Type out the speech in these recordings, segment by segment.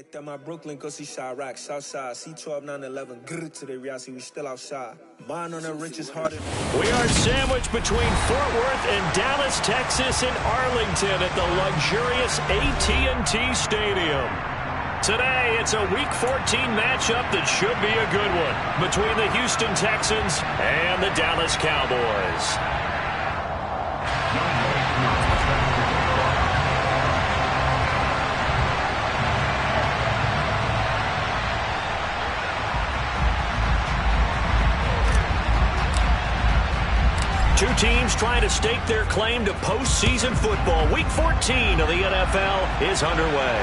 picked up my Brooklyn cause he shot rock. Southside, C12, 911, grrr to the Riasi, we still outside. Mine on the richest heart. We are sandwiched between Fort Worth and Dallas, Texas, and Arlington at the luxurious AT&T Stadium. Today, it's a Week 14 matchup that should be a good one between the Houston Texans and the Dallas Cowboys. Two teams trying to stake their claim to postseason football. Week 14 of the NFL is underway.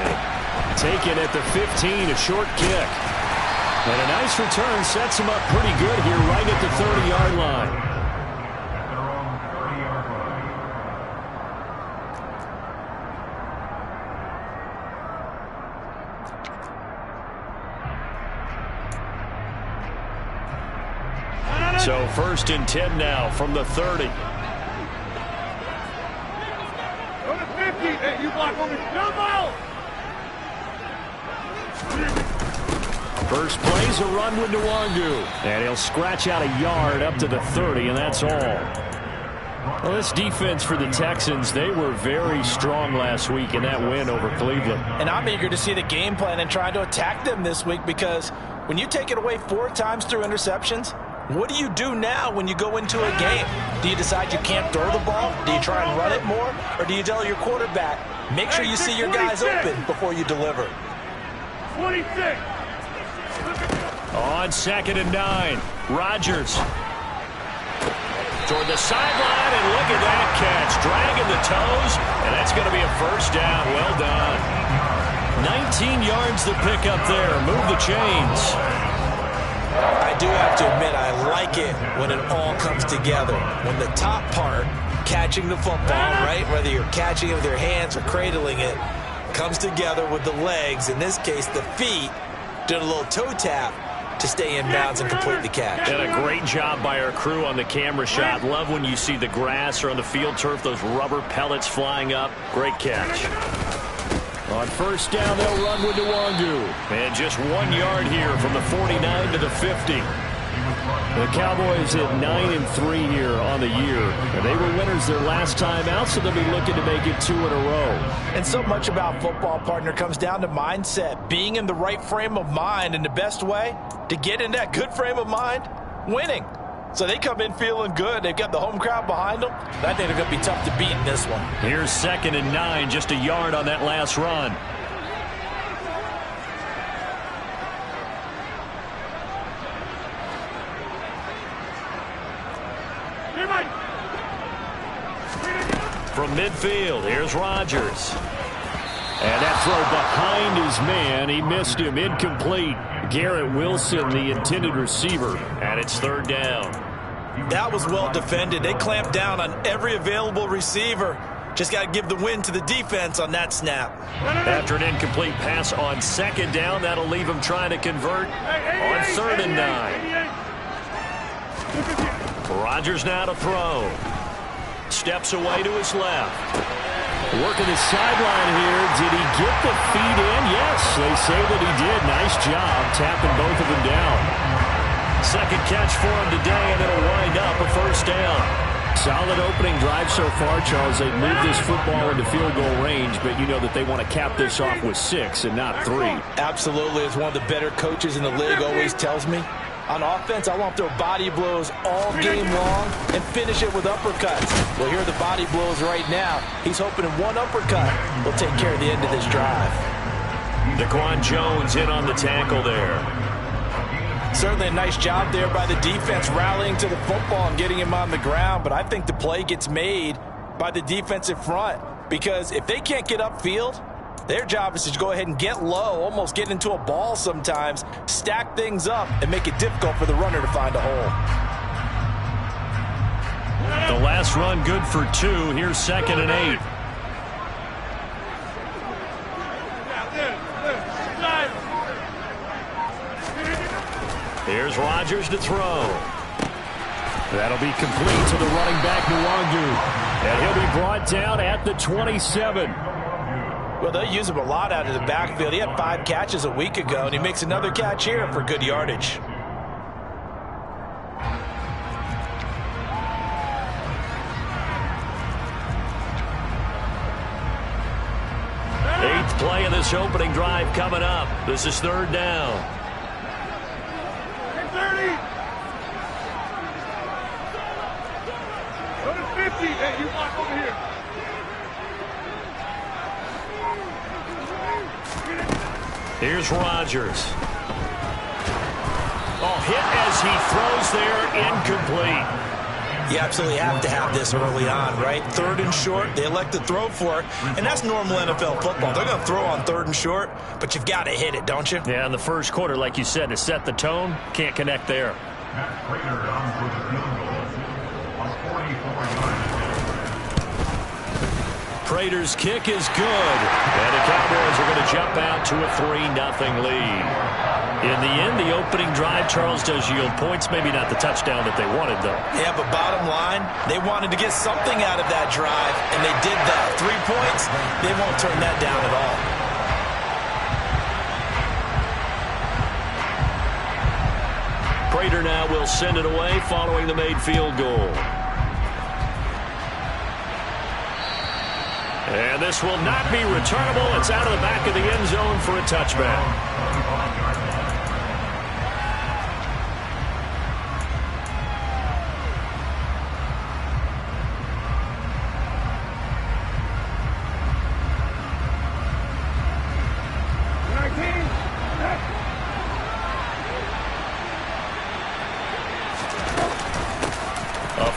Taken at the 15, a short kick. And a nice return sets him up pretty good here right at the 30-yard line. So 1st and 10 now from the 30. Go to 50. Hey, you block on me. No ball. First play's a run with Nwangu. And he'll scratch out a yard up to the 30, and that's all. Well, this defense for the Texans, they were very strong last week in that win over Cleveland. And I'm eager to see the game plan and try to attack them this week, because when you take it away 4 times through interceptions, what do you do now when you go into a game? Do you decide you can't throw the ball? Do you try and run it more? Or do you tell your quarterback, make sure you see your guys open before you deliver? 26. On 2nd and 9, Rodgers. Toward the sideline, and look at that catch. Dragging the toes, and that's going to be a first down. Well done. 19 yards to pick up there. Move the chains. I do have to admit, I like it when it all comes together. When the top part, catching the football, right, whether you're catching it with your hands or cradling it, comes together with the legs, in this case the feet, did a little toe tap to stay in bounds and complete the catch. And a great job by our crew on the camera shot. Love when you see the grass or on the field turf, those rubber pellets flying up. Great catch. On 1st down, they'll run with Nwangu. And just 1 yard here from the 49 to the 50. The Cowboys at 9-3 here on the year. And they were winners their last time out, so they'll be looking to make it 2 in a row. And so much about football, partner, comes down to mindset. Being in the right frame of mind, and the best way to get in that good frame of mind, winning. So they come in feeling good. They've got the home crowd behind them. I think they're going to be tough to beat in this one. Here's 2nd and 9, just a yard on that last run. From midfield, here's Rodgers. And that throw behind his man. He missed him. Incomplete. Garrett Wilson, the intended receiver. And it's 3rd down. That was well defended. They clamped down on every available receiver. Just got to give the win to the defense on that snap. After an incomplete pass on 2nd down, that'll leave him trying to convert on 3rd and 9. Rodgers now to throw. Steps away to his left. Working the sideline here. Did he get the feet in? Yes, they say that he did. Nice job tapping both of them down. 2nd catch for him today, and it'll wind up a 1st down. Solid opening drive so far, Charles. They moved this football into field goal range, but you know that they want to cap this off with 6 and not 3. Absolutely. As one of the better coaches in the league always tells me, on offense, I want to throw body blows all game long and finish it with uppercuts. Well, here are the body blows right now. He's hoping in one uppercut will take care of the end of this drive. Daquan Jones in on the tackle there. Certainly a nice job there by the defense rallying to the football and getting him on the ground, but I think the play gets made by the defensive front, because if they can't get upfield, their job is to go ahead and get low, almost get into a ball sometimes, stack things up, and make it difficult for the runner to find a hole. The last run good for 2. Here's 2nd and 8. Here's Rodgers to throw. That'll be complete to the running back, Nwangu. And he'll be brought down at the 27. Well, they'll use him a lot out of the backfield. He had 5 catches a week ago, and he makes another catch here for good yardage. Eighth play of this opening drive coming up. This is 3rd down. 30. Go to 50. Hey, you block over here. Here's Rodgers. Oh, hit as he throws there, incomplete. You absolutely have to have this early on, right? 3rd and short, they elect to throw for it, and that's normal NFL football. They're going to throw on 3rd and short, but you've got to hit it, don't you? Yeah, in the first quarter, like you said, to set the tone, can't connect there. Prater's kick is good, and the Cowboys are going to jump out to a 3-0 lead. In the end, the opening drive, Charles, does yield points. Maybe not the touchdown that they wanted, though. Yeah, but bottom line, they wanted to get something out of that drive, and they did that. 3 points, they won't turn that down at all. Prater now will send it away following the made field goal. And this will not be returnable. It's out of the back of the end zone for a touchback.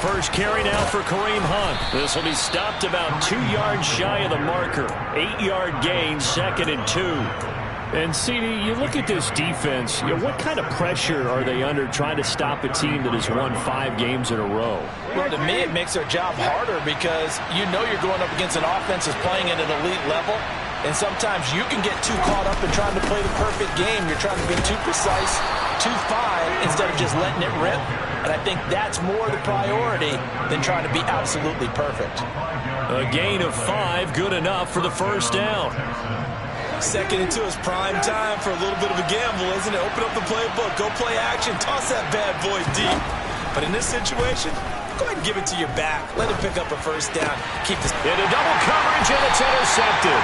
First carry now for Kareem Hunt. This will be stopped about 2 yards shy of the marker. 8-yard gain, 2nd and 2. And, CD, you look at this defense, what kind of pressure are they under trying to stop a team that has won 5 games in a row? Well, to me, it makes their job harder because you know you're going up against an offense that's playing at an elite level. And sometimes you can get too caught up in trying to play the perfect game. You're trying to be too precise, too fine, instead of just letting it rip. And I think that's more the priority than trying to be absolutely perfect. A gain of 5, good enough for the first down. 2nd and 2 is prime time for a little bit of a gamble, isn't it? Open up the playbook, go play action, toss that bad boy deep. But in this situation, go ahead and give it to your back. Let him pick up a first down. Keep this. Into double coverage, and it's intercepted.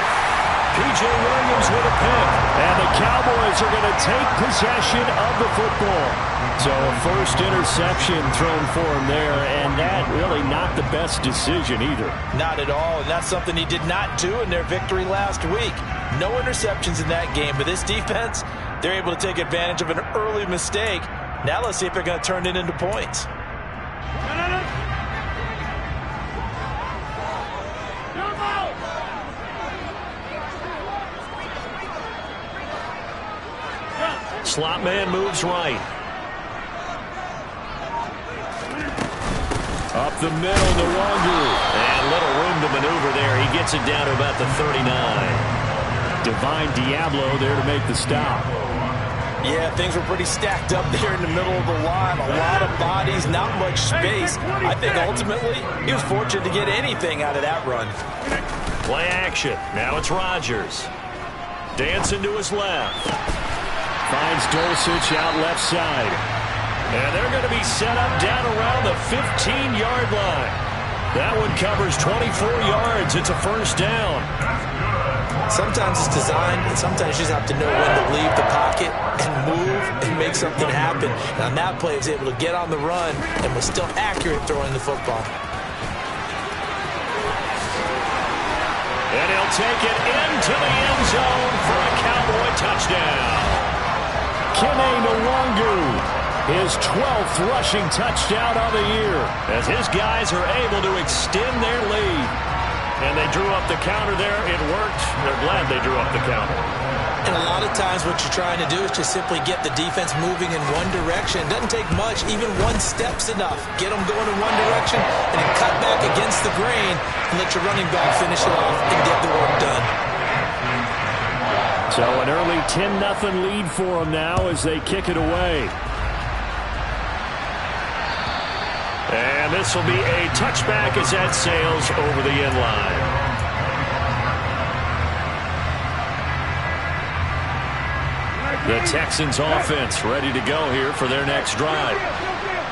P.J. Williams with a pick. And the Cowboys are going to take possession of the football. So a first interception thrown for him there, and that really not the best decision either. Not at all, and that's something he did not do in their victory last week. No interceptions in that game, but this defense, they're able to take advantage of an early mistake. Now let's see if they're going to turn it into points. Slot man moves right. Up the middle, Nwangu. And little room to maneuver there. He gets it down to about the 39. Divine Diablo there to make the stop. Yeah, things were pretty stacked up there in the middle of the line. A lot of bodies, not much space. I think ultimately he was fortunate to get anything out of that run. Play action. Now it's Rodgers. Dancing to his left. Finds Dulcich out left side. And they're going to be set up down around the 15-yard line. That one covers 24 yards. It's a first down. Sometimes it's designed, and sometimes you just have to know when to leave the pocket and move and make something happen. And on that play, he was able to get on the run and was still accurate throwing the football. And he'll take it into the end zone for a Cowboy touchdown. Kene Nwangu, his 12th rushing touchdown of the year, as his guys are able to extend their lead. And they drew up the counter there. It worked. They're glad they drew up the counter. And a lot of times what you're trying to do is just simply get the defense moving in one direction. It doesn't take much. Even one step's enough. Get them going in one direction and then cut back against the grain and let your running back finish it off and get the work done. So an early 10-0 lead for them now as they kick it away. And this will be a touchback as that sails over the end line. The Texans offense ready to go here for their next drive.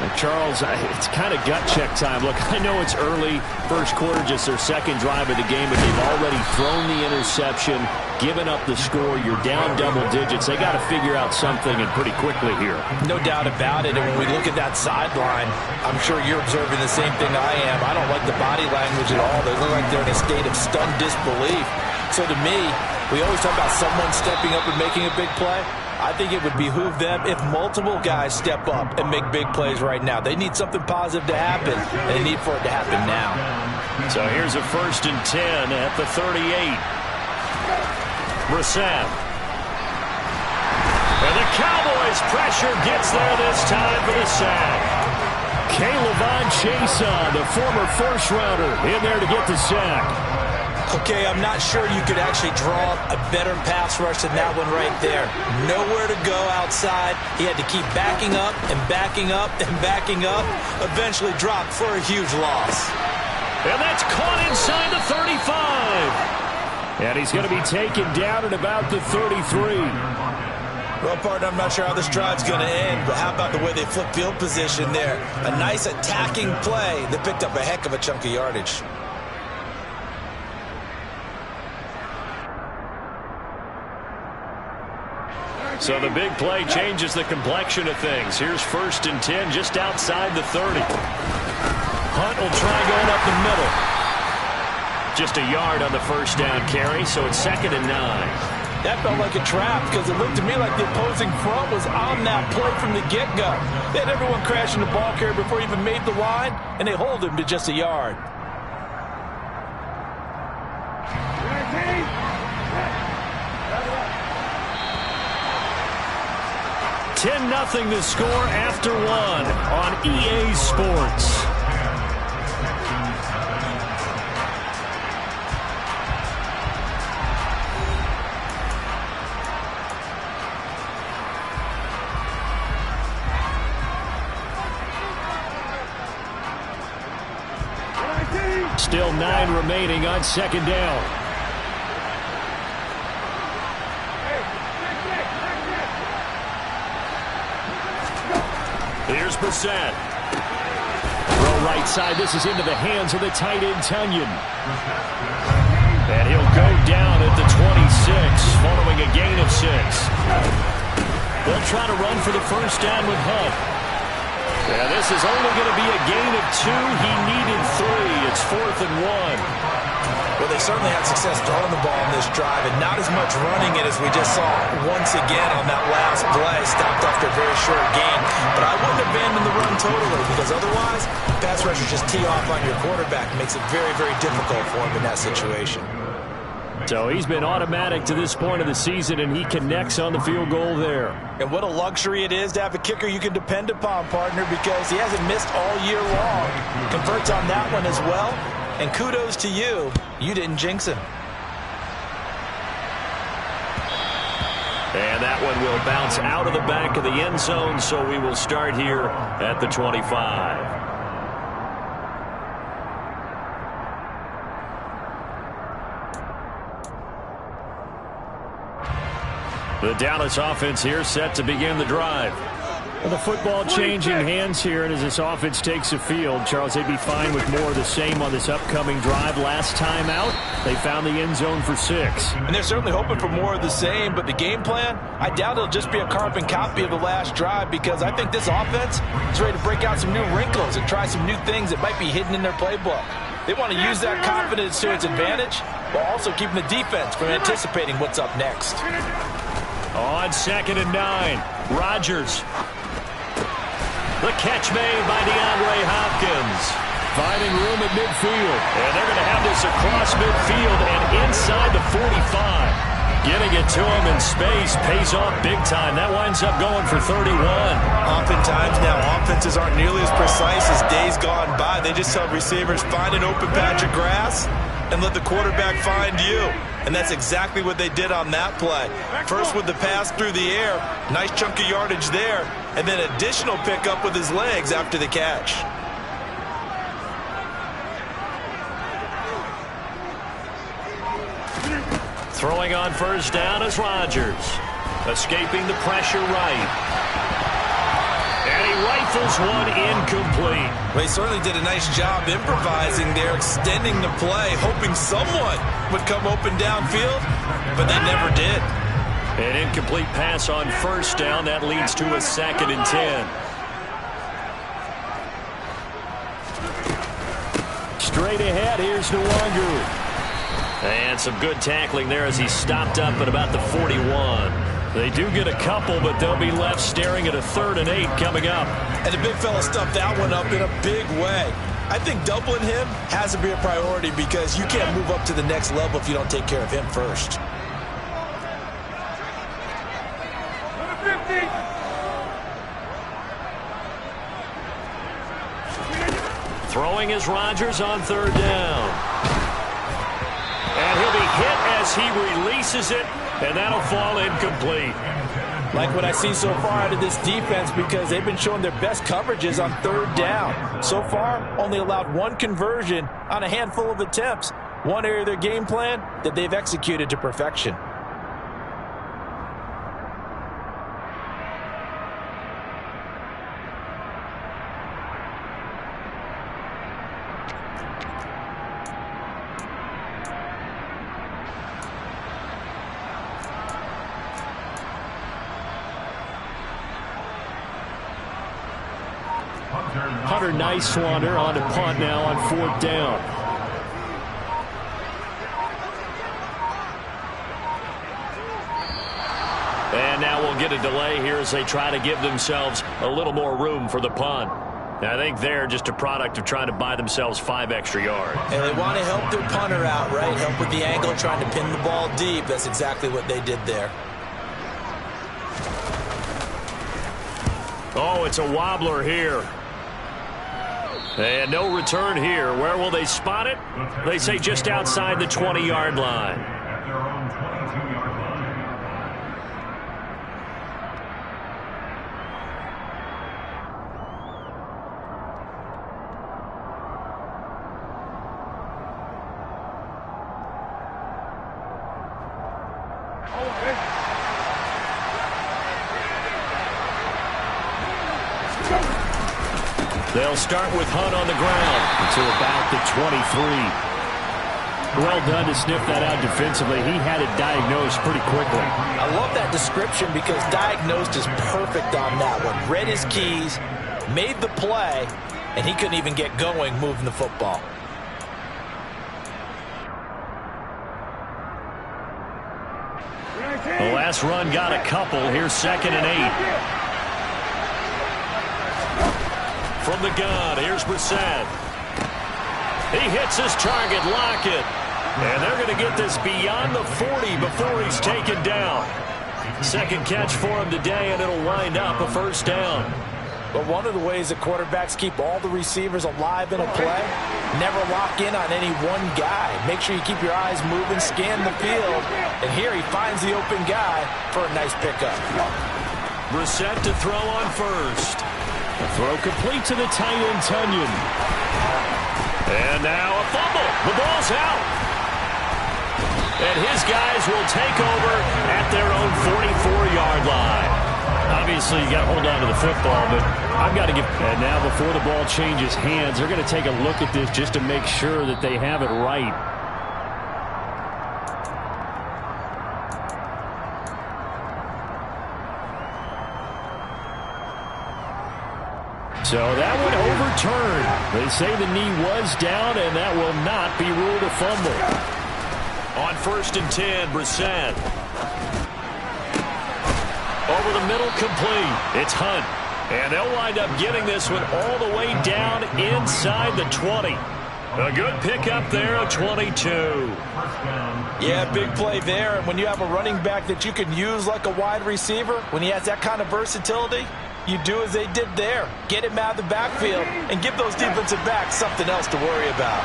Now, Charles, it's kind of gut check time. Look, I know it's early, first quarter, just their second drive of the game, but they've already thrown the interception, given up the score. You're down double digits. They got to figure out something, and pretty quickly here. No doubt about it. And when we look at that sideline, I'm sure you're observing the same thing I am. I don't like the body language at all. They look like they're in a state of stunned disbelief. So to me, we always talk about someone stepping up and making a big play. I think it would behoove them if multiple guys step up and make big plays right now. They need something positive to happen, and they need for it to happen now. So here's a 1st and 10 at the 38. Brissett. And the Cowboys' pressure gets there this time for the sack. K'Lavon Chaisson, the former first-rounder, in there to get the sack. Okay, I'm not sure you could actually draw a better pass rush than that one right there. Nowhere to go outside. He had to keep backing up and backing up and backing up. Eventually dropped for a huge loss. And that's caught inside the 35. And he's going to be taken down at about the 33. Well, partner, I'm not sure how this drive's going to end, but how about the way they flip field position there? A nice attacking play that picked up a heck of a chunk of yardage. So the big play changes the complexion of things. Here's 1st and 10 just outside the 30. Hunt will try going up the middle. Just a yard on the first down carry, so it's 2nd and 9. That felt like a trap because it looked to me like the opposing front was on that play from the get-go. They had everyone crashing the ball carrier before he even made the line, and they hold him to just a yard. Nothing to score after 1 on EA Sports. Still 9 remaining on 2nd down. Here's Brissett. Throw right side. This is into the hands of the tight end, Tunyon. And he'll go down at the 26, following a gain of 6. They'll try to run for the first down with Hunt. Yeah, this is only going to be a gain of 2. He needed 3. It's 4th and 1. Well, they certainly had success throwing the ball on this drive, and not as much running it as we just saw once again on that last play, stopped after a very short gain. But I wouldn't abandon the run totally, because otherwise, pass rushers just tee off on your quarterback. It makes it very, very difficult for him in that situation. So he's been automatic to this point of the season, and he connects on the field goal there. And what a luxury it is to have a kicker you can depend upon, partner, because he hasn't missed all year long. Converts on that one as well. And kudos to you. You didn't jinx him. And that one will bounce out of the back of the end zone, so we will start here at the 25. The Dallas offense here set to begin the drive. Well, the football changing hands here, and as this offense takes the field, Charles, they'd be fine with more of the same on this upcoming drive. Last time out, they found the end zone for 6. And they're certainly hoping for more of the same, but the game plan, I doubt it'll just be a carbon copy of the last drive, because I think this offense is ready to break out some new wrinkles and try some new things that might be hidden in their playbook. They want to use that confidence to its advantage, while also keeping the defense from anticipating what's up next. On 2nd and 9, Rodgers. The catch made by DeAndre Hopkins. Finding room at midfield. And they're going to have this across midfield and inside the 45. Getting it to him in space pays off big time. That winds up going for 31. Oftentimes now, offenses aren't nearly as precise as days gone by. They just tell receivers, find an open patch of grass and let the quarterback find you. And that's exactly what they did on that play. First with the pass through the air, nice chunk of yardage there, and then additional pickup with his legs after the catch. Throwing on first down is Rodgers. Escaping the pressure right. And he rifles one incomplete. Well, he certainly did a nice job improvising there, extending the play, hoping someone would come open downfield, but they never did. An incomplete pass on first down. That leads to a 2nd and 10. Straight ahead, here's Nwangu. And some good tackling there as he stopped up at about the 41. They do get a couple, but they'll be left staring at a 3rd and 8 coming up. And the big fella stuffed that one up in a big way. I think doubling him has to be a priority because you can't move up to the next level if you don't take care of him first. Throwing is Rodgers on 3rd down. And he'll be hit as he releases it, and that'll fall incomplete. Like what I see so far out of this defense because they've been showing their best coverages on 3rd down. So far, only allowed 1 conversion on a handful of attempts. One area of their game plan that they've executed to perfection. Hunter Nice-Swander on to punt now on 4th down. And now we'll get a delay here as they try to give themselves a little more room for the punt. I think they're just a product of trying to buy themselves 5 extra yards. And they want to help their punter out, right? Help with the angle, trying to pin the ball deep. That's exactly what they did there. Oh, it's a wobbler here. And no return here. Where will they spot it? They say just outside the 20-yard line. At their own 22-yard line. They'll start with Hunt on the ground until about the 23. Well done to sniff that out defensively. He had it diagnosed pretty quickly. I love that description because diagnosed is perfect on that one. Read his keys, made the play, and he couldn't even get going moving the football. The last run got a couple. Here's 2nd and 8. From the gun, here's Brissett. He hits his target, Lockett. And they're going to get this beyond the 40 before he's taken down. 2nd catch for him today, and it'll wind up a 1st down. But one of the ways that quarterbacks keep all the receivers alive in a play, never lock in on any one guy. Make sure you keep your eyes moving, scan the field. And here he finds the open guy for a nice pickup. Brissett to throw on first. The throw complete to the tight end, Tunyon. And now a fumble. The ball's out. And his guys will take over at their own 44-yard line. Obviously, you got to hold on to the football, but I've got to give. And now before the ball changes hands, they're going to take a look at this just to make sure that they have it right. So that one overturned. They say the knee was down, and that will not be ruled a fumble. On 1st and 10, Brissett. Over the middle, complete. It's Hunt. And they'll wind up getting this one all the way down inside the 20. A good pickup there, a 22. Yeah, big play there. And when you have a running back that you can use like a wide receiver, when he has that kind of versatility, you do as they did there. Get him out of the backfield and give those defensive backs something else to worry about.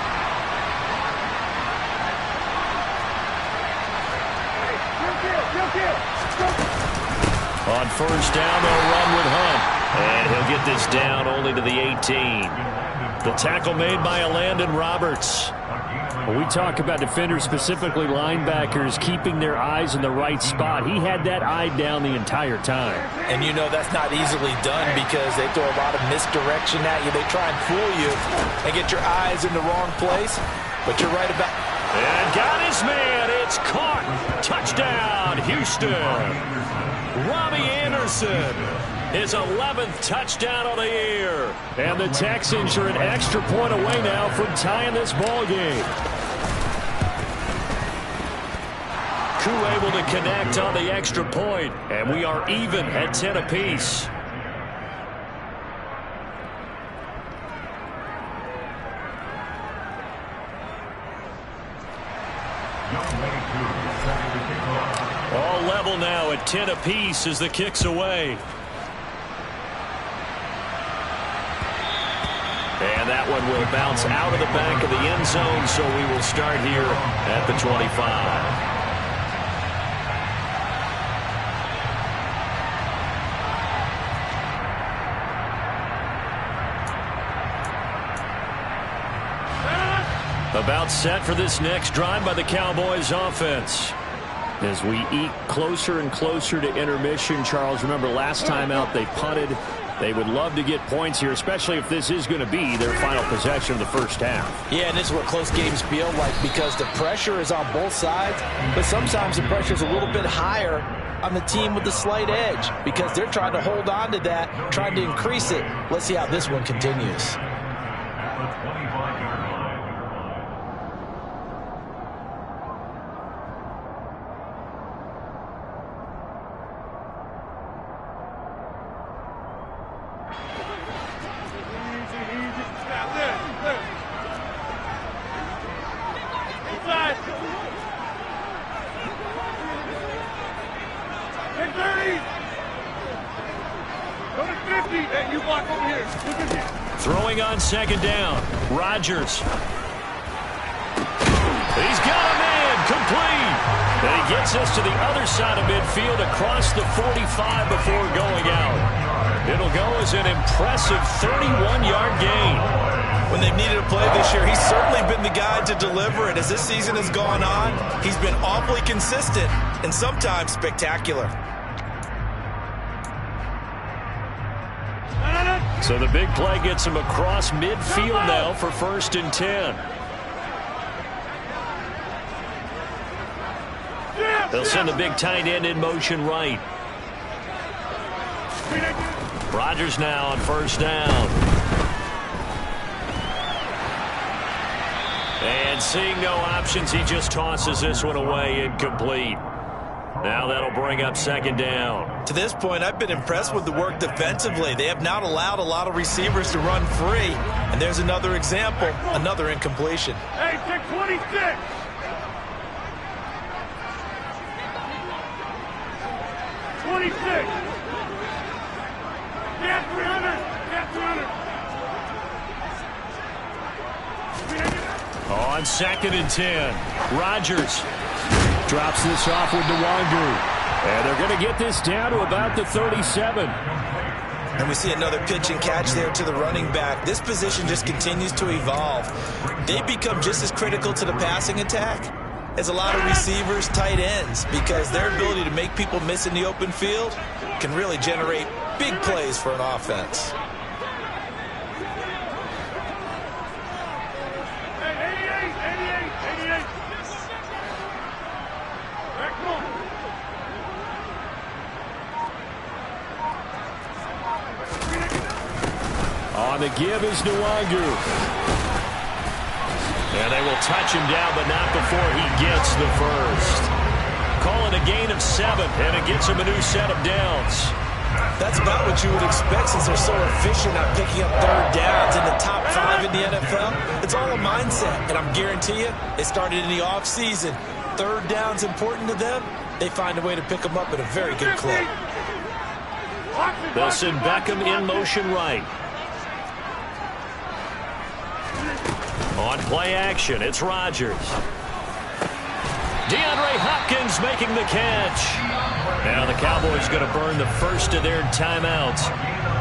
On 1st down, they'll run with Hunt. And he'll get this down only to the 18. The tackle made by Landon Roberts. When we talk about defenders, specifically linebackers, keeping their eyes in the right spot, he had that eye down the entire time. And you know that's not easily done because they throw a lot of misdirection at you. They try and fool you and get your eyes in the wrong place. But you're right about... And got his man. It's caught. Touchdown, Houston. Robbie Anderson. His 11th touchdown of the year. And the Texans are an extra point away now from tying this ball game. Koo able to connect on the extra point, and we are even at 10 apiece. All level now at 10 apiece as the kick's away. And that one will bounce out of the back of the end zone, so we will start here at the 25. About set for this next drive by the Cowboys offense. As we eke closer and closer to intermission, Charles, remember last time out they punted. They would love to get points here, especially if this is going to be their final possession of the first half. Yeah, and this is what close games feel like because the pressure is on both sides, but sometimes the pressure is a little bit higher on the team with the slight edge because they're trying to hold on to that, trying to increase it. Let's see how this one continues. Throwing on second down. Rodgers. He's got a man. Complete. And he gets us to the other side of midfield across the 45 before going out. It'll go as an impressive 31-yard gain. When they've needed a play this year, he's certainly been the guy to deliver it. As this season has gone on, he's been awfully consistent and sometimes spectacular. So the big play gets him across midfield now for 1st and 10. They'll send the big tight end in motion right. Rodgers now on 1st down. And seeing no options, he just tosses this one away, incomplete. Now that'll bring up 2nd down. To this point, I've been impressed with the work defensively. They have not allowed a lot of receivers to run free. And there's another example, another incompletion. Hey, take 26. Yeah, 300. Yeah, 300. On 2nd and 10, Rodgers drops this off with Nwangu. And they're going to get this down to about the 37. And we see another pitch and catch there to the running back. This position just continues to evolve. They become just as critical to the passing attack as a lot of receivers, tight ends, because their ability to make people miss in the open field can really generate big plays for an offense. On the give is Nwangu. And they will touch him down, but not before he gets the first. Call it a gain of 7, and it gets him a new set of downs. That's about what you would expect since they're so efficient at picking up 3rd downs in the top 5 in the NFL. It's all a mindset, and I'm guarantee you, it started in the offseason. 3rd down's important to them. They find a way to pick them up at a very good clip. They'll send Beckham in motion right. On play action, it's Rodgers. DeAndre Hopkins making the catch. Now the Cowboys going to burn the first of their timeouts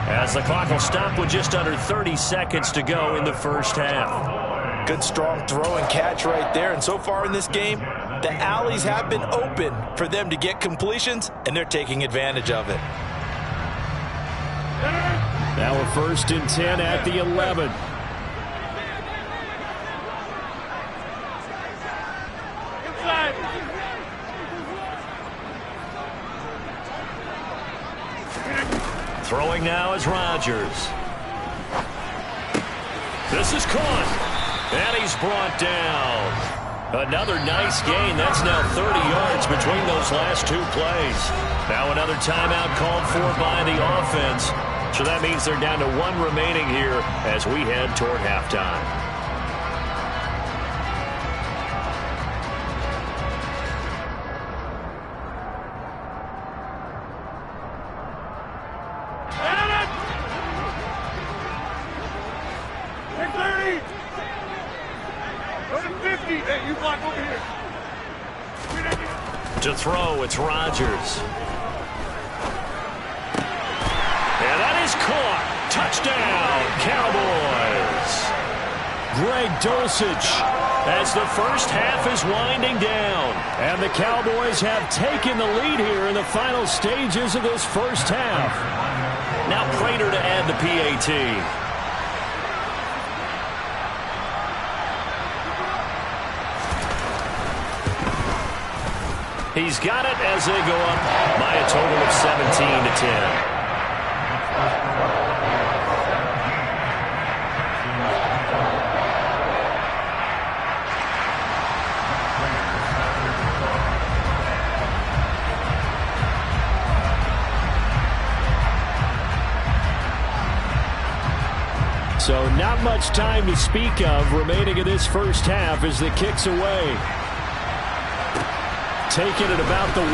as the clock will stop with just under 30 seconds to go in the first half. Good, strong throw and catch right there. And so far in this game, the alleys have been open for them to get completions, and they're taking advantage of it. Now a 1st and 10 at the 11. Throwing now is Rodgers. This is caught. And he's brought down. Another nice gain. That's now 30 yards between those last 2 plays. Now another timeout called for by the offense. So that means they're down to 1 remaining here as we head toward halftime. To throw, it's Rodgers. And that is caught. Touchdown, Cowboys. Greg Dulcich as the first half is winding down. And the Cowboys have taken the lead here in the final stages of this first half. Now Prater to add the PAT. He's got it as they go up by a total of 17-10. So not much time to speak of remaining in this first half as the kick's away. Taking it about the 1.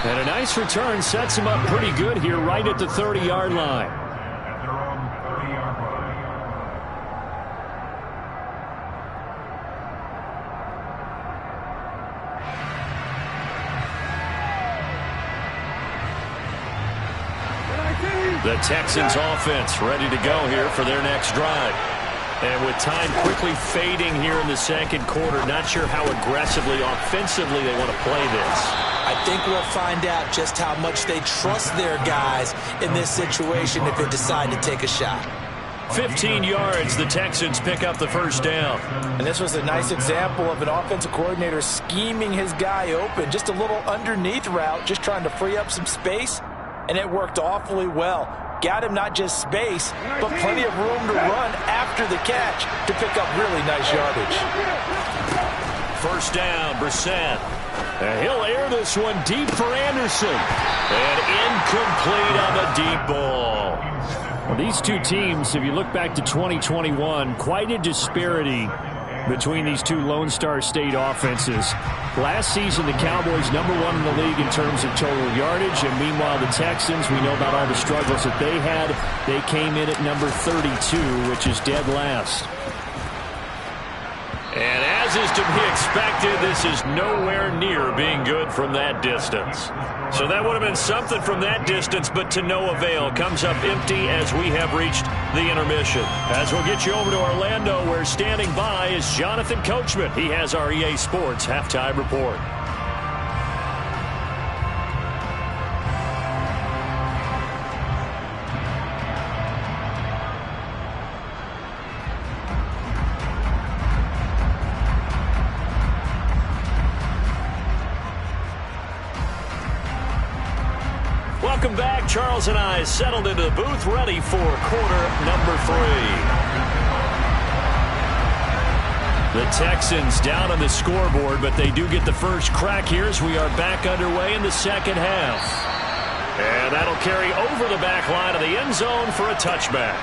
And a nice return sets him up pretty good here right at the 30-yard line. The Texans offense ready to go here for their next drive. And with time quickly fading here in the second quarter, not sure how aggressively, offensively they want to play this. I think we'll find out just how much they trust their guys in this situation if they decide to take a shot. 15 yards, the Texans pick up the first down. And this was a nice example of an offensive coordinator scheming his guy open. Just a little underneath route, just trying to free up some space, and it worked awfully well. Got him not just space, but plenty of room to run after the catch to pick up really nice yardage. First down, Brissett. And he'll air this one deep for Anderson. And incomplete on the deep ball. Well, these two teams, if you look back to 2021, quite a disparity between these two Lone Star State offenses. Last season, the Cowboys #1 in the league in terms of total yardage, and meanwhile the Texans, we know about all the struggles that they had. They came in at number 32, which is dead last. And as is to be expected, this is nowhere near being good from that distance. So that would have been something from that distance, but to no avail. Comes up empty as we have reached the intermission. As we'll get you over to Orlando, where standing by is Jonathan Coachman. He has our EA Sports Halftime Report. Welcome back. Charles and I settled into the booth, ready for quarter number 3. The Texans down on the scoreboard, but they do get the first crack here as we are back underway in the second half. And that'll carry over the back line of the end zone for a touchback.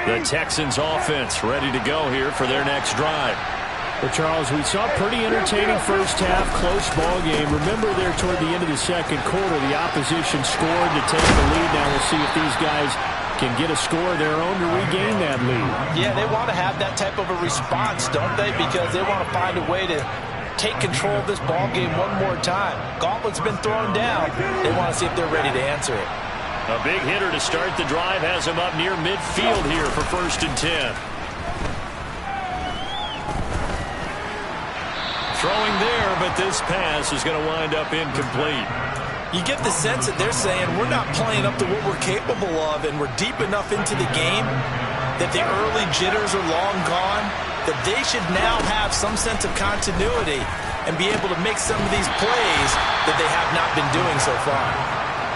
The Texans offense ready to go here for their next drive. Well, Charles, we saw a pretty entertaining first half, close ball game. Remember there toward the end of the second quarter, the opposition scored to take the lead. Now we'll see if these guys can get a score of their own to regain that lead. Yeah, they want to have that type of a response, don't they? Because they want to find a way to take control of this ball game one more time. Gauntlet's been thrown down. They want to see if they're ready to answer it. A big hitter to start the drive has him up near midfield here for 1st and 10. Throwing there, but this pass is going to wind up incomplete. You get the sense that they're saying we're not playing up to what we're capable of, and we're deep enough into the game that the early jitters are long gone, that they should now have some sense of continuity and be able to make some of these plays that they have not been doing so far.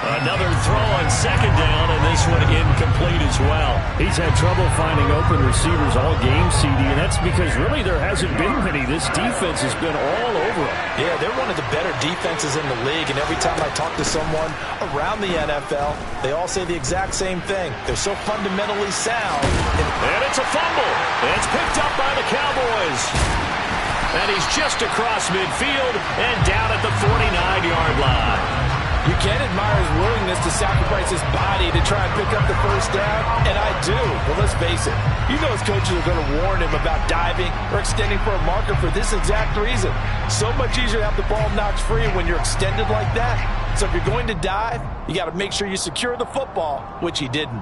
Another throw on 2nd down, and this one incomplete as well. He's had trouble finding open receivers all game, CD, and that's because really there hasn't been many. This defense has been all over them. Yeah, they're one of the better defenses in the league, and every time I talk to someone around the NFL, they all say the exact same thing. They're so fundamentally sound. And it's a fumble. It's picked up by the Cowboys. And he's just across midfield and down at the 49-yard line. You can admire his willingness to sacrifice his body to try and pick up the first down, and I do. But let's face it, you know his coaches are going to warn him about diving or extending for a marker for this exact reason. So much easier to have the ball knocked free when you're extended like that. So if you're going to dive, you got to make sure you secure the football, which he didn't.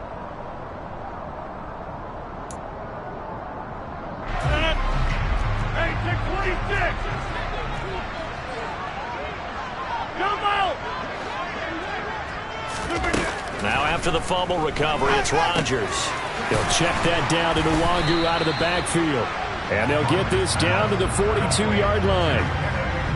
Hey, take 26! Come out! Now after the fumble recovery, it's Rodgers. He'll check that down to Nwangu out of the backfield. And they'll get this down to the 42-yard line.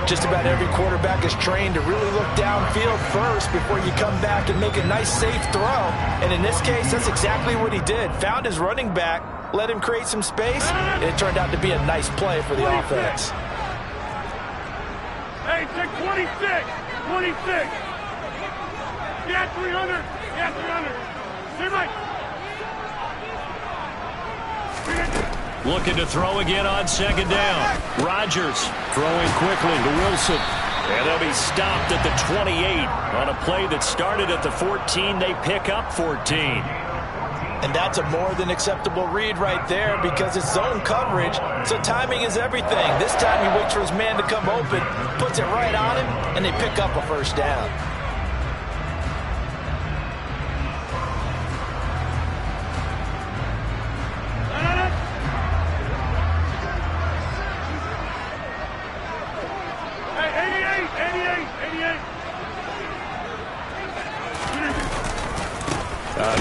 Just about every quarterback is trained to really look downfield first before you come back and make a nice, safe throw. And in this case, that's exactly what he did. Found his running back, let him create some space, and it turned out to be a nice play for the offense. Hey, take 26! 26! Yeah, 300! Yeah, 300! See, Mike! Looking to throw again on 2nd down. Rodgers throwing quickly to Wilson. And they'll be stopped at the 28 on a play that started at the 14. They pick up 14. And that's a more than acceptable read right there because it's zone coverage, so timing is everything. This time he waits for his man to come open, puts it right on him, and they pick up a first down.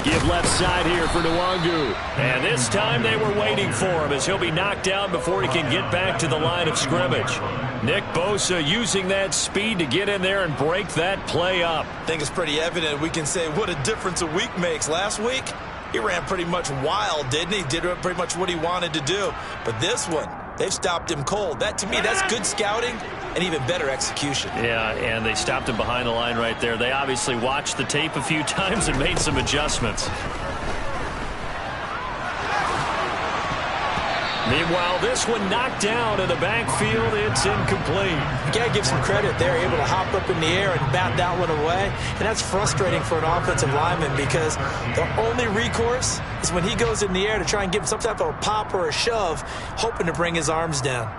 Give left side here for Nwangu. And this time they were waiting for him as he'll be knocked down before he can get back to the line of scrimmage. Nick Bosa using that speed to get in there and break that play up. I think it's pretty evident we can say what a difference a week makes. Last week, he ran pretty much wild, didn't he? Did pretty much what he wanted to do. But this one, they've stopped him cold. That, to me, that's good scouting and even better execution. Yeah, and they stopped him behind the line right there. They obviously watched the tape a few times and made some adjustments. Meanwhile, this one knocked down in the backfield. It's incomplete. You got to give some credit. They're able to hop up in the air and bat that one away. And that's frustrating for an offensive lineman because the only recourse is when he goes in the air to try and give him some type of a pop or a shove, hoping to bring his arms down.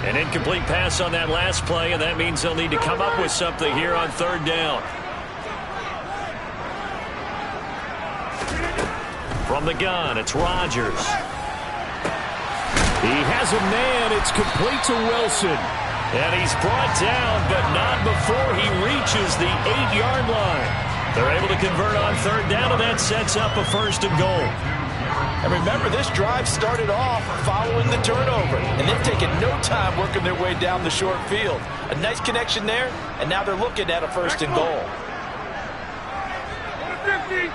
An incomplete pass on that last play, and that means they'll need to come up with something here on 3rd down. From the gun, it's Rodgers. He has a man. It's complete to Wilson. And he's brought down, but not before he reaches the 8-yard line. They're able to convert on 3rd down, and that sets up a 1st and goal. And remember, this drive started off following the turnover, and they've taken no time working their way down the short field. A nice connection there, and now they're looking at a 1st and goal. 50.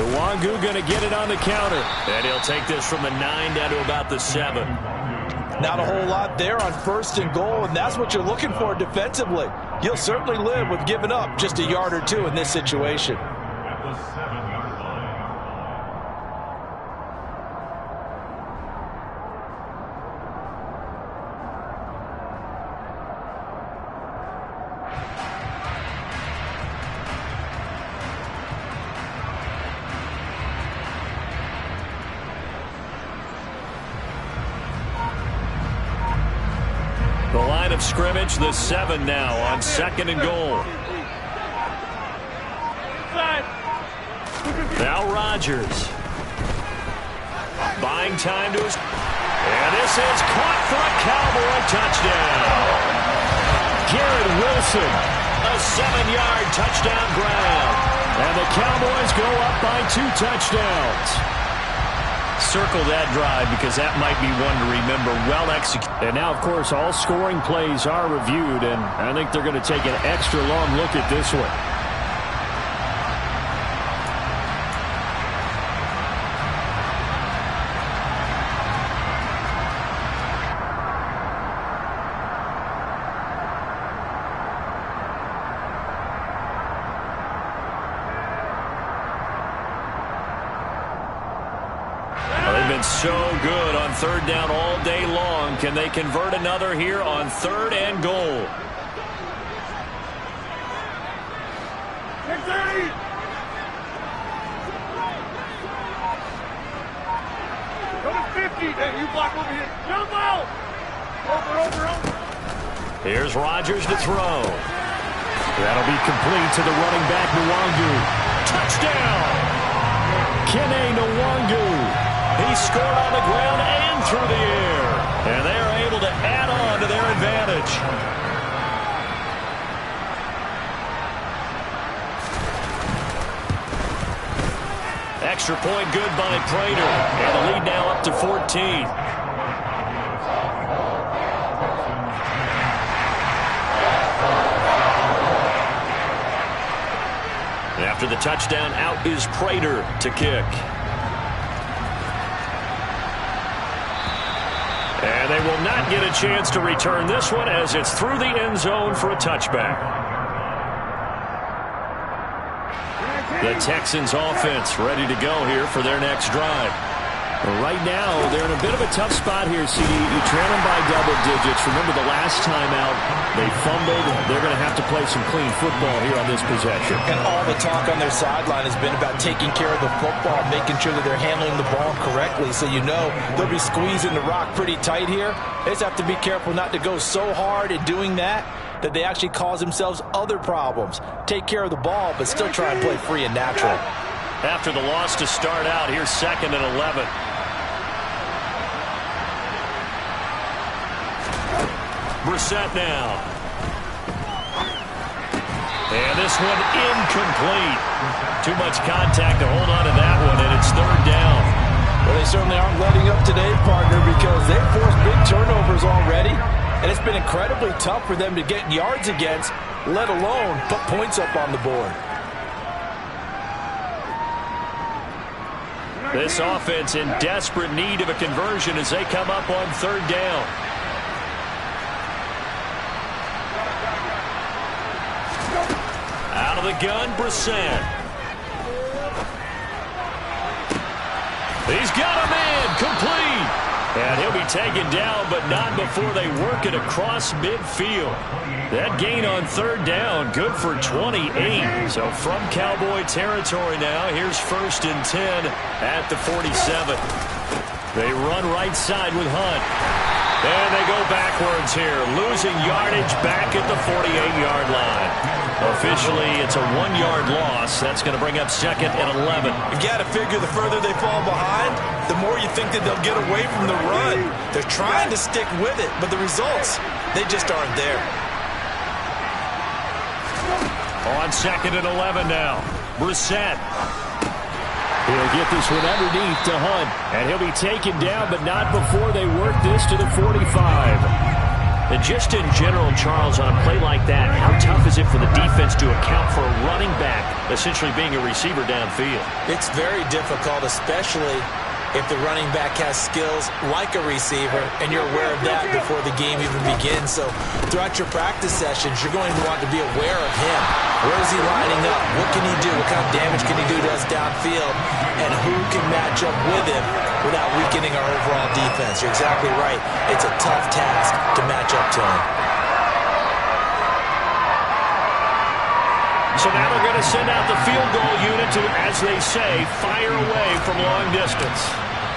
Nwangu going to get it on the counter. And he'll take this from the 9 down to about the 7. Not a whole lot there on 1st and goal, and that's what you're looking for defensively. You'll certainly live with giving up just a yard or two in this situation. The line of scrimmage, the 7 now on 2nd and goal. Now Rodgers. Buying time to his... And this is caught for a Cowboy touchdown. Garrett Wilson, a 7-yard touchdown grab. And the Cowboys go up by 2 touchdowns. Circle that drive because that might be one to remember. Well executed. And now, of course, all scoring plays are reviewed, and I think they're going to take an extra long look at this one. So good on 3rd down all day long. Can they convert another here on 3rd and goal? 630. Go to 50. Then you block over here. Jump out. Over. Here's Rodgers to throw. That'll be complete to the running back, Nwangu. Touchdown! Kene Nwangu. He scored on the ground and through the air. And they are able to add on to their advantage. Extra point good by Prater. And the lead now up to 14. After the touchdown, out is Prater to kick. And they will not get a chance to return this one as it's through the end zone for a touchback. The Texans offense ready to go here for their next drive. Well, right now, they're in a bit of a tough spot here, CD. You trail them by double digits. Remember the last time out, they fumbled. They're going to have to play some clean football here on this possession. And all the talk on their sideline has been about taking care of the football, making sure that they're handling the ball correctly. So you know they'll be squeezing the rock pretty tight here. They just have to be careful not to go so hard at doing that they actually cause themselves other problems. Take care of the ball, but still try and play free and natural. After the loss to start out, here's 2nd and 11. Brissett now. And this one incomplete. Too much contact to hold on to that one, and it's 3rd down. Well, they certainly aren't letting up today, partner, because they've forced big turnovers already, and it's been incredibly tough for them to get yards against, let alone put points up on the board. This offense in desperate need of a conversion as they come up on 3rd down. Out of the gun, Brissett. He's got a man, complete. And he'll be taken down, but not before they work it across midfield. That gain on 3rd down, good for 28. So from Cowboy territory now, here's 1st and 10 at the 47. They run right side with Hunt. And they go backwards here, losing yardage back at the 48-yard line. Officially, it's a 1-yard loss. That's going to bring up 2nd and 11. You got to figure the further they fall behind, the more you think that they'll get away from the run. They're trying to stick with it, but the results, they just aren't there. On 2nd and 11 now, Brissett. He'll get this one underneath to Hunt, and he'll be taken down, but not before they work this to the 45. And just in general, Charles, on a play like that, how tough is it for the defense to account for a running back essentially being a receiver downfield? It's very difficult, especially if the running back has skills like a receiver, and you're aware of that before the game even begins. So throughout your practice sessions, you're going to want to be aware of him. Where is he lining up? What can he do? What kind of damage can he do to us downfield? And who can match up with him without weakening our overall defense? You're exactly right. It's a tough task to match up to him. So now they're going to send out the field goal unit to, as they say, fire away from long distance.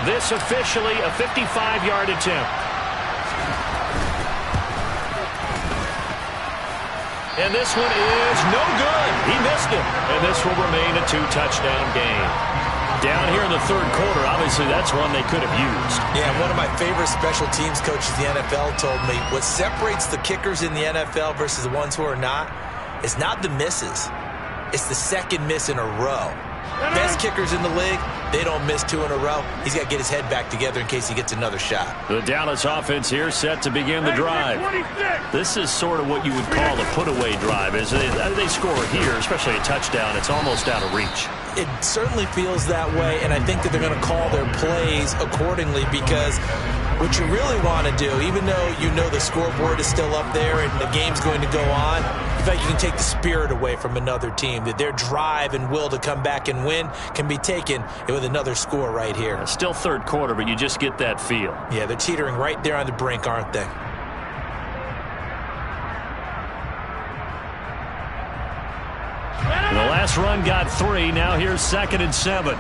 This officially a 55-yard attempt. And this one is no good. He missed it. And this will remain a 2-touchdown game. Down here in the third quarter, obviously that's one they could have used. Yeah, one of my favorite special teams coaches in the NFL told me what separates the kickers in the NFL versus the ones who are not is not the misses. It's the second miss in a row. Best kickers in the league, they don't miss 2 in a row. He's got to get his head back together in case he gets another shot. The Dallas offense here set to begin the drive. This is sort of what you would call a put-away drive. As they score here, especially a touchdown, it's almost out of reach. It certainly feels that way, and I think that they're going to call their plays accordingly because what you really want to do, even though you know the scoreboard is still up there and the game's going to go on, in fact, you can take the spirit away from another team, that their drive and will to come back and win can be taken with another score right here. It's still third quarter, but you just get that feel. Yeah, they're teetering right there on the brink, aren't they? The last run got 3. Now here's 2nd and 7.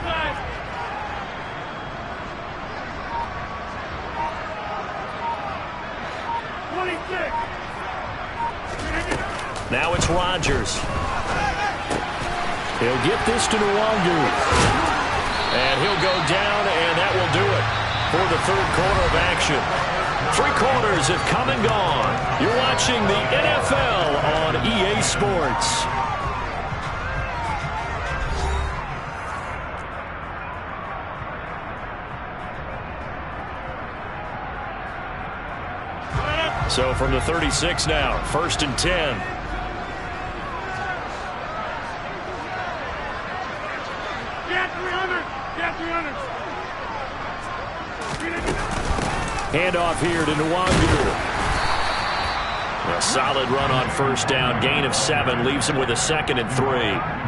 Now it's Rodgers. He'll get this to Nwangu. And he'll go down, and that will do it for the third quarter of action. 3 quarters have come and gone. You're watching the NFL on EA Sports. So from the 36 now, 1st and 10. Handoff here to Nwangu. A solid run on 1st down. Gain of 7 leaves him with a 2nd and 3.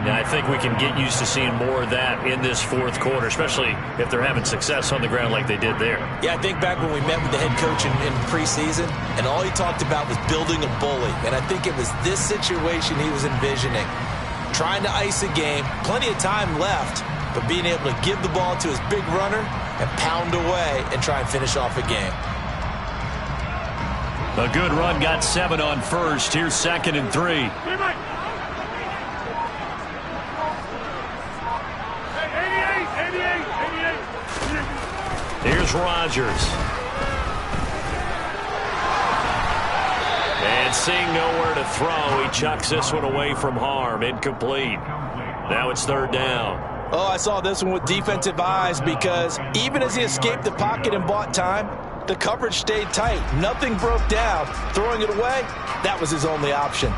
Now, I think we can get used to seeing more of that in this 4th quarter, especially if they're having success on the ground like they did there. Yeah, I think back when we met with the head coach in preseason, and all he talked about was building a bully. And I think it was this situation he was envisioning. Trying to ice a game, plenty of time left, but being able to give the ball to his big runner and pound away and try and finish off a game. A good run got 7 on 1st. Here's 2nd and 3. Here's Rodgers. And seeing nowhere to throw, he chucks this one away from harm. Incomplete. Now it's 3rd down. Oh, I saw this one with defensive eyes because even as he escaped the pocket and bought time, the coverage stayed tight. Nothing broke down. Throwing it away, that was his only option.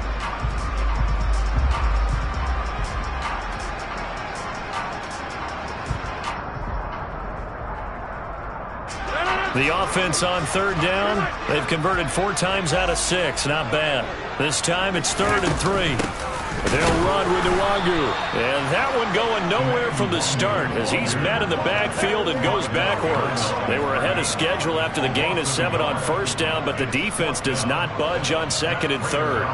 The offense on 3rd down, they've converted 4 times out of 6. Not bad. This time it's 3rd and 3. They'll run with Nwangu. And that one going nowhere from the start as he's met in the backfield and goes backwards. They were ahead of schedule after the gain of 7 on 1st down, but the defense does not budge on 2nd and 3rd.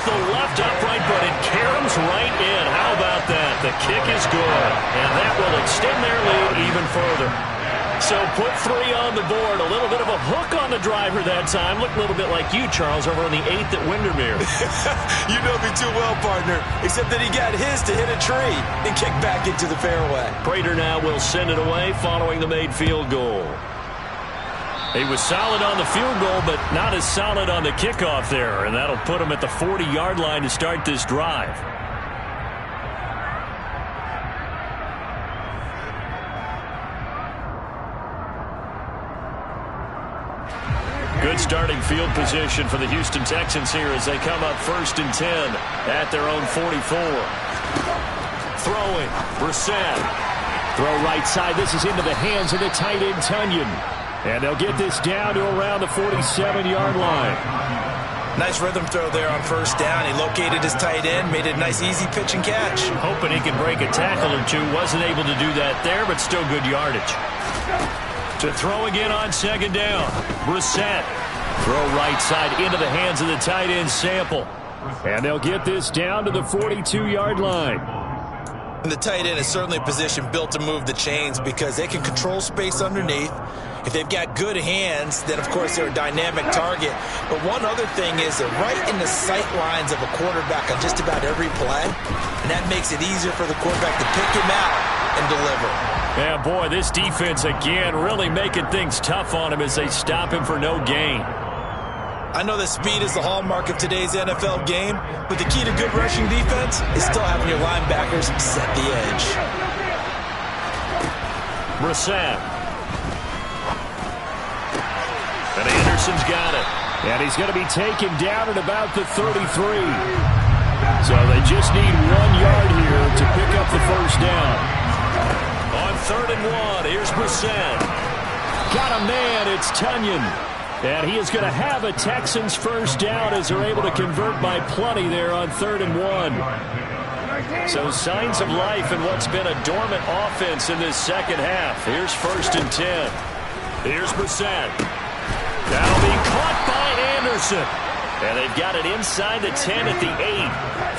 The left upright, but it caroms right in. How about that? The kick is good, and that will extend their lead even further. So put 3 on the board. A little bit of a hook on the driver that time. Looked a little bit like you, Charles, over on the 8th at Windermere. You know me too well, partner, except that he got his to hit a tree and kick back into the fairway. Prater now will send it away following the made field goal. He was solid on the field goal, but not as solid on the kickoff there, and that'll put him at the 40-yard line to start this drive. Good starting field position for the Houston Texans here as they come up 1st and 10 at their own 44. Throwing, Brissett. Throw right side. This is into the hands of the tight end, Tunyon. And they'll get this down to around the 47-yard line. Nice rhythm throw there on first down. He located his tight end, made it a nice easy pitch and catch. Hoping he could break a tackle or two. Wasn't able to do that there, but still good yardage. To throw again on second down. Brissett. Throw right side into the hands of the tight end Sample. And they'll get this down to the 42-yard line. And the tight end is certainly a position built to move the chains because they can control space underneath. If they've got good hands, then, of course, they're a dynamic target. But one other thing is they're right in the sight lines of a quarterback on just about every play. And that makes it easier for the quarterback to pick him out and deliver. Yeah, boy, this defense, again, really making things tough on him as they stop him for no gain. I know that speed is the hallmark of today's NFL game, but the key to good rushing defense is still having your linebackers set the edge. Brissett. And Anderson's got it. And he's going to be taken down at about the 33. So they just need 1 yard here to pick up the first down. On 3rd and 1, here's Brissett. Got a man, it's Tunyon. And he is going to have a Texans first down as they're able to convert by plenty there on 3rd and 1. So signs of life in what's been a dormant offense in this second half. Here's 1st and 10. Here's Brissett. That'll be caught by Anderson. And they've got it inside the 10 at the 8.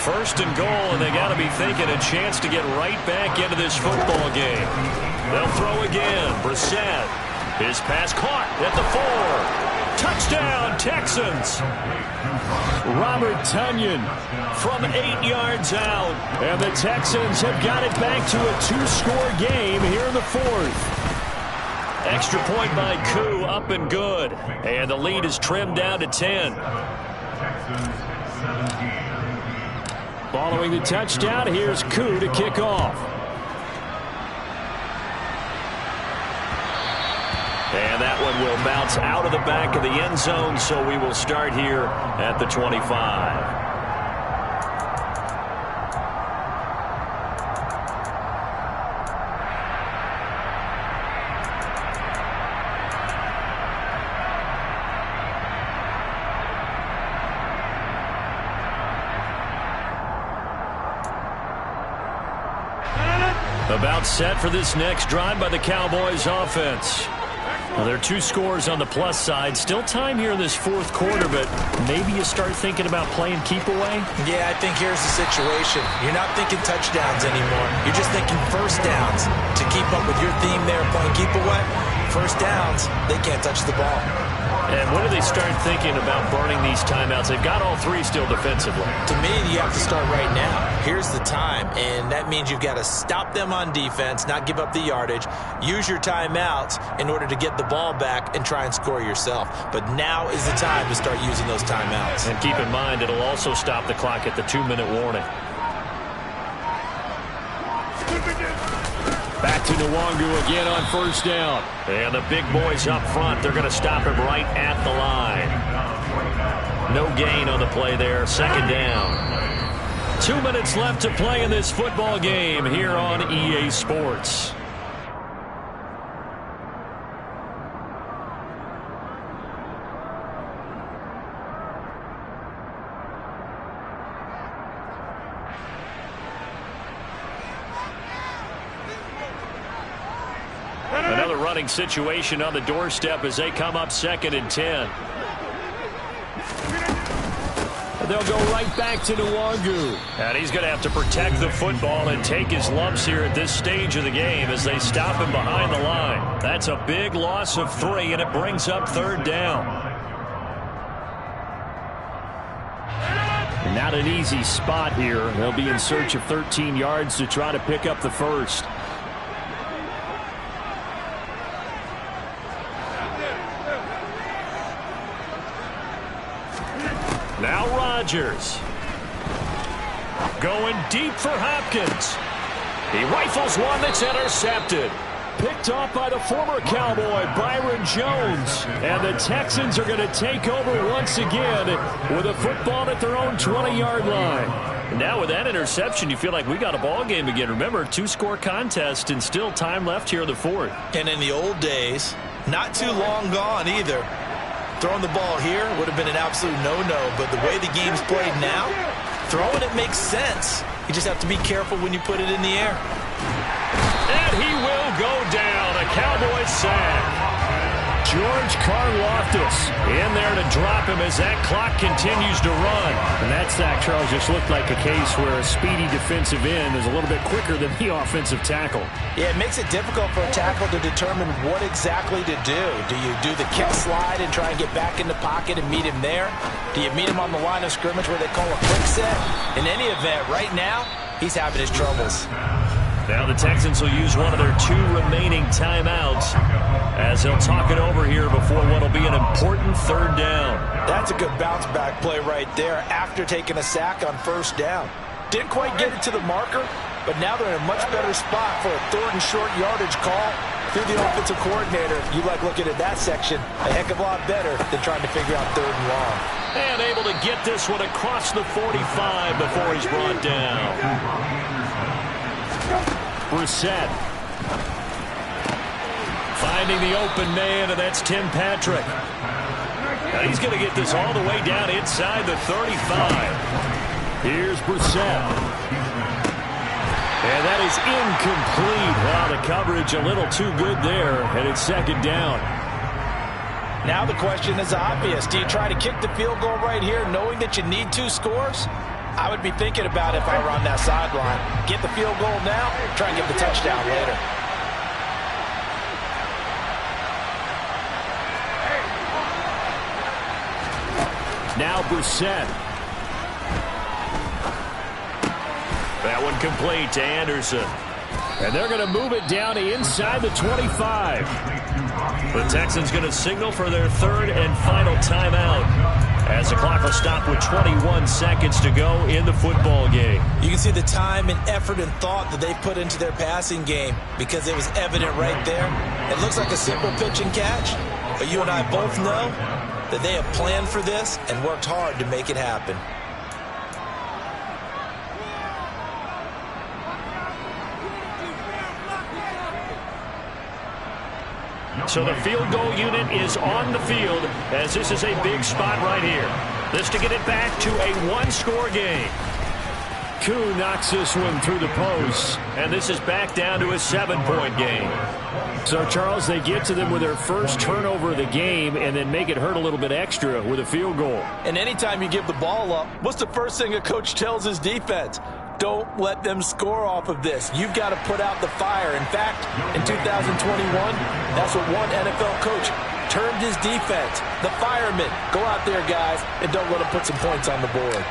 1st and goal, and they got to be thinking a chance to get right back into this football game. They'll throw again. Brissett. His pass caught at the 4. Touchdown, Texans. Robert Tunyon from 8 yards out. And the Texans have got it back to a 2-score game here in the 4th. Extra point by Koo, up and good. And the lead is trimmed down to 10. Following the touchdown, here's Koo to kick off. And that one will bounce out of the back of the end zone, so we will start here at the 25. About set for this next drive by the Cowboys offense. Well, there are 2 scores on the plus side. Still time here in this 4th quarter, but maybe you start thinking about playing keep away? Yeah, I think here's the situation. You're not thinking touchdowns anymore. You're just thinking first downs. To keep up with your theme there, playing keep away, first downs, they can't touch the ball. And when do they start thinking about burning these timeouts? They've got all 3 still defensively. To me, you have to start right now. Here's the time, and that means you've got to stop them on defense, not give up the yardage, use your timeouts in order to get the ball back and try and score yourself. But now is the time to start using those timeouts. And keep in mind, it'll also stop the clock at the 2-minute warning. Back to Nwangu again on first down. And the big boys up front, they're going to stop him right at the line. No gain on the play there, 2nd down. 2 minutes left to play in this football game here on EA Sports. Another running situation on the doorstep as they come up 2nd and 10. They'll go right back to Nwangu. And he's going to have to protect the football and take his lumps here at this stage of the game as they stop him behind the line. That's a big loss of 3, and it brings up 3rd down. Not an easy spot here. They'll be in search of 13 yards to try to pick up the first. Now Rodgers. Going deep for Hopkins. He rifles one that's intercepted. Picked off by the former Cowboy, Byron Jones. And the Texans are going to take over once again with a football at their own 20-yard line. Now with that interception, you feel like we got a ball game again. Remember, 2-score contest and still time left here in the 4th. And in the old days, not too long gone either, Throwing the ball here would have been an absolute no-no, but the way the game's played now, throwing it makes sense. You just have to be careful when you put it in the air. And he will go down. A Cowboys sack. George Karlaftis in there to drop him as that clock continues to run. And that sack, Charles, just looked like a case where a speedy defensive end is a little bit quicker than the offensive tackle. Yeah, it makes it difficult for a tackle to determine what exactly to do. Do you do the kick slide and try and get back in the pocket and meet him there? Do you meet him on the line of scrimmage where they call a quick set? In any event, right now, he's having his troubles. Now the Texans will use one of their 2 remaining timeouts as they'll talk it over here before what will be an important 3rd down. That's a good bounce-back play right there after taking a sack on 1st down. Didn't quite get it to the marker, but now they're in a much better spot for a 3rd and short yardage call through the offensive coordinator. You like looking at that section a heck of a lot better than trying to figure out 3rd and long. And able to get this one across the 45 before he's brought down. Brissett finding the open man, and that's Tim Patrick. Now he's going to get this all the way down inside the 35. Here's Brissett. And that is incomplete. Wow, the coverage a little too good there, and it's 2nd down. Now the question is obvious. Do you try to kick the field goal right here knowing that you need 2 scores? I would be thinking about it if I were on that sideline. Get the field goal now, try and get the touchdown later. Now Brissett. That one complete to Anderson. And they're going to move it down to inside the 25. The Texans going to signal for their 3rd and final timeout as the clock will stop with 21 seconds to go in the football game. You can see the time and effort and thought that they put into their passing game because it was evident right there. It looks like a simple pitch and catch, but you and I both know that they have planned for this and worked hard to make it happen. So the field goal unit is on the field as this is a big spot right here. This to get it back to a 1-score game. Koo knocks this one through the post, and this is back down to a 7-point game. So, Charles, they get to them with their first turnover of the game and then make it hurt a little bit extra with a field goal. And anytime you give the ball up, what's the first thing a coach tells his defense? Don't let them score off of this. You've got to put out the fire. In fact, in 2021, that's what one NFL coach termed his defense. The firemen. Go out there, guys, and don't let them put some points on the board.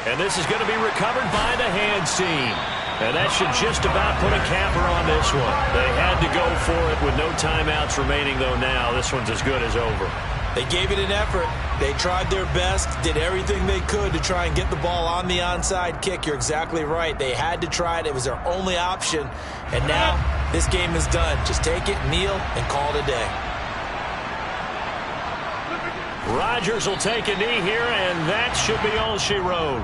And this is going to be recovered by the hands team. And that should just about put a capper on this one. They had to go for it with no timeouts remaining, though now this one's as good as over. They gave it an effort. They tried their best, did everything they could to try and get the ball on the onside kick. You're exactly right. They had to try it. It was their only option. And now this game is done. Just take it, kneel, and call it a day. Rodgers will take a knee here, and that should be all she wrote.